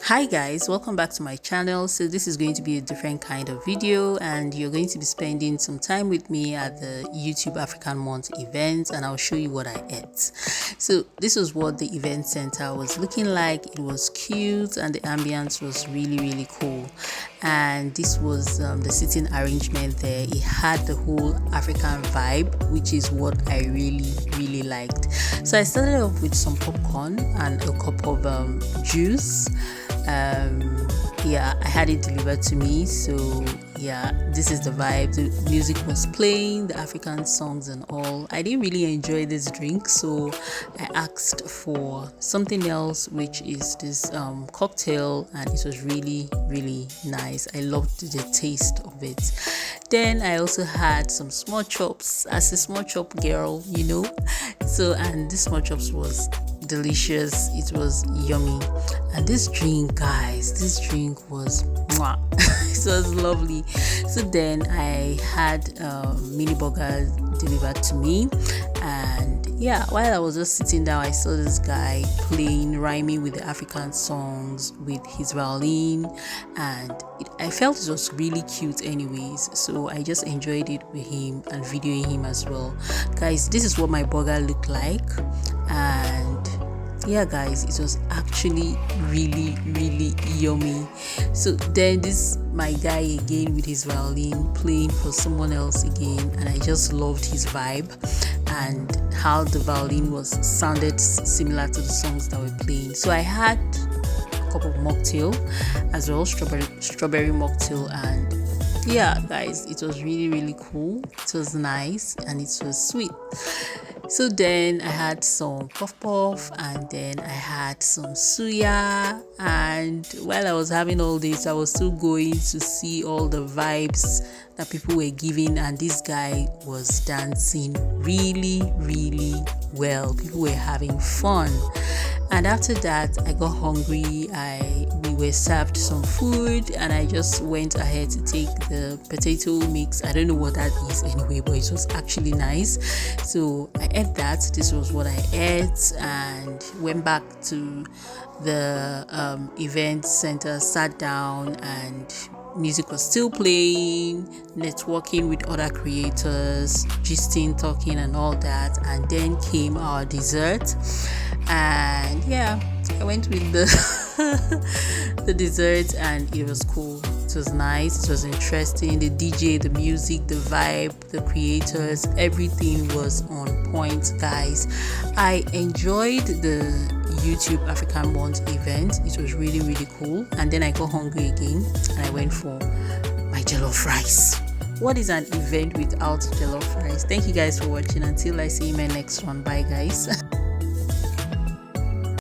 Hi guys, welcome back to my channel. So this is going to be a different kind of video, and you're going to be spending some time with me at the YouTube African Month event, and I'll show you what I ate. So this was what the event center was looking like. It was cute and the ambience was really cool, and this was the sitting arrangement there. It had the whole African vibe, which is what I really liked. So I started off with some popcorn and a cup of juice. I had it delivered to me. So yeah, this is the vibe. The music was playing, the African songs and all. I didn't really enjoy this drink, so I asked for something else, which is this cocktail, and it was really nice. I loved the taste of it. Then I also had some small chops as a small chop girl, so, and this small chops was delicious. It was yummy. And this drink, guys, was mwah. It was lovely. So then I had mini burgers delivered to me, and yeah, while I was just sitting down, I saw this guy rhyming with the African songs with his violin, and I felt it was really cute anyways, so I just enjoyed it with him and videoing him as well. Guys, this is what my burger looked like, and yeah guys, it was actually really yummy. So then this my guy again with his violin playing for someone else again, and I just loved his vibe and how the violin sounded similar to the songs that were playing. So I had a cup of mocktail as well, strawberry mocktail, and yeah guys, it was really cool. It was nice and it was sweet. So then I had some puff, and then I had some suya, and while I was having all this, I was still going to see all the vibes that people were giving, and this guy was dancing really well. People were having fun. And after that, I got hungry. We were served some food, and I just went ahead to take the potato mix. I don't know what that is anyway, but it was actually nice. So I ate that. This was what I ate, and went back to the event center, sat down, and music was still playing, networking with other creators, gisting, talking and all that. And then came our dessert, and yeah, I went with the the dessert, and it was cool. It was nice, it was interesting. The DJ, the music, the vibe, the creators, everything was on point, guys. I enjoyed the YouTube African Month event. It was really cool. And then I got hungry again, and I went for my jollof rice. What is an event without jollof rice? Thank you guys for watching. Until I see you in my next one. Bye guys.